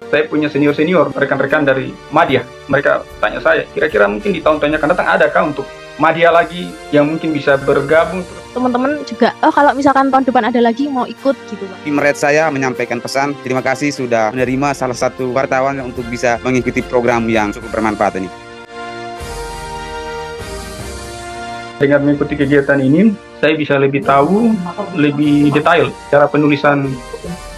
Saya punya senior-senior, rekan-rekan dari Madya. Mereka tanya saya, kira-kira mungkin di tahun-tahun yang akan datang adakah untuk Madya lagi yang mungkin bisa bergabung? Teman-teman juga, kalau misalkan tahun depan ada lagi mau ikut gitu Pak. Tim Red saya menyampaikan pesan, terima kasih sudah menerima salah satu wartawan untuk bisa mengikuti program yang cukup bermanfaat ini. Dengan mengikuti kegiatan ini, saya bisa lebih tahu, lebih detail cara penulisan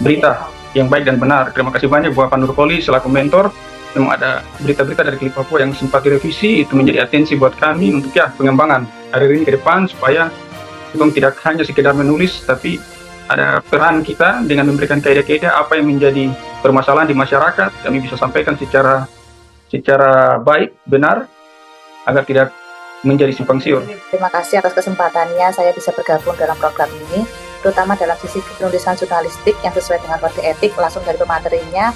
berita yang baik dan benar. Terima kasih banyak buat Pak Nurkoli selaku mentor. Memang ada berita-berita dari Klip Papua yang sempat direvisi, itu menjadi atensi buat kami untuk pengembangan hari ini ke depan, supaya memang tidak hanya sekedar menulis, tapi ada peran kita dengan memberikan kaidah-kaidah apa yang menjadi permasalahan di masyarakat, kami bisa sampaikan secara baik, benar, agar tidak menjadi simpang siur. Terima kasih atas kesempatannya saya bisa bergabung dalam program ini, terutama dalam sisi penulisan jurnalistik yang sesuai dengan kode etik langsung dari pematerinya.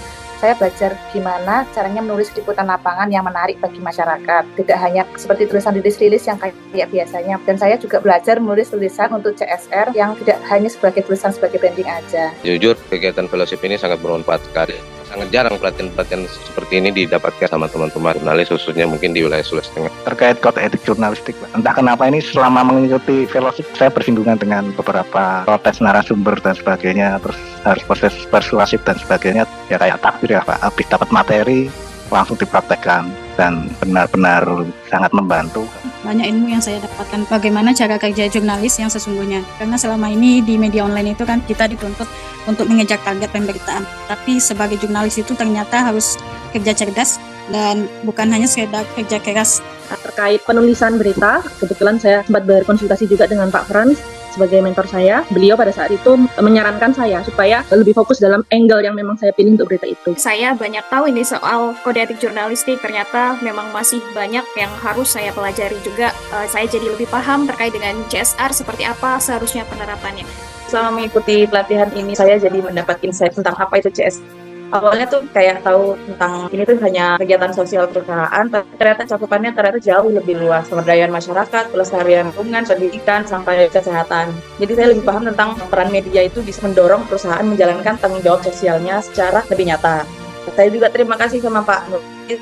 Saya belajar gimana caranya menulis liputan lapangan yang menarik bagi masyarakat, tidak hanya seperti tulisan rilis-rilis yang kayak biasanya. Dan saya juga belajar menulis tulisan untuk CSR yang tidak hanya sebagai tulisan sebagai branding aja. Jujur, kegiatan fellowship ini sangat bermanfaat sekali. Sangat jarang pelatihan-pelatihan seperti ini didapatkan sama teman-teman jurnalis, khususnya mungkin di wilayah Sulawesi Tengah. Terkait kode etik jurnalistik, entah kenapa ini selama mengikuti fellowship saya bersinggungan dengan beberapa protes narasumber dan sebagainya, terus harus proses persuasif dan sebagainya, ya kayak takbir ya Pak, habis dapat materi langsung dipraktekkan dan benar-benar sangat membantu. Banyak ilmu yang saya dapatkan bagaimana cara kerja jurnalis yang sesungguhnya, karena selama ini di media online itu kan kita dituntut untuk mengejar target pemberitaan, tapi sebagai jurnalis itu ternyata harus kerja cerdas dan bukan hanya sekedar kerja keras. Terkait penulisan berita, kebetulan saya sempat berkonsultasi juga dengan Pak Frans sebagai mentor saya. Beliau pada saat itu menyarankan saya supaya lebih fokus dalam angle yang memang saya pilih untuk berita itu. Saya banyak tahu ini soal kode etik jurnalistik, ternyata memang masih banyak yang harus saya pelajari juga. Saya jadi lebih paham terkait dengan CSR seperti apa seharusnya penerapannya. Selama mengikuti pelatihan ini, saya jadi mendapat insight tentang apa itu CSR. Awalnya tuh kayak tahu tentang ini tuh hanya kegiatan sosial perusahaan, tapi ternyata cakupannya jauh lebih luas, pemberdayaan masyarakat, pelestarian lingkungan, pendidikan, sampai kesehatan. Jadi saya lebih paham tentang peran media itu bisa mendorong perusahaan menjalankan tanggung jawab sosialnya secara lebih nyata. Saya juga terima kasih sama Pak Nurkoli,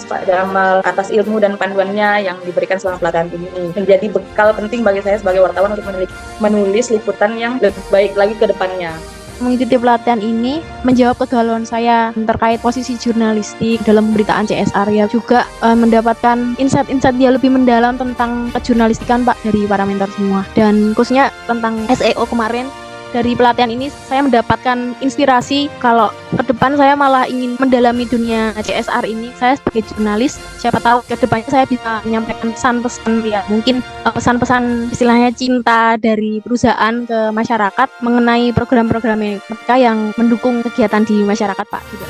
Pak Jamal atas ilmu dan panduannya yang diberikan selama pelatihan ini. Menjadi bekal penting bagi saya sebagai wartawan untuk menulis liputan yang lebih baik lagi ke depannya. Mengikuti pelatihan ini menjawab kegalauan saya terkait posisi jurnalistik dalam pemberitaan CSR, ya juga mendapatkan insight-insight dia lebih mendalam tentang kejurnalistikan Pak dari para mentor semua, dan khususnya tentang SEO kemarin. Dari pelatihan ini saya mendapatkan inspirasi kalau ke depan saya malah ingin mendalami dunia CSR ini. Saya sebagai jurnalis, siapa tahu ke depannya saya bisa menyampaikan pesan-pesan, ya mungkin pesan-pesan istilahnya cinta dari perusahaan ke masyarakat mengenai program-program mereka yang mendukung kegiatan di masyarakat Pak juga.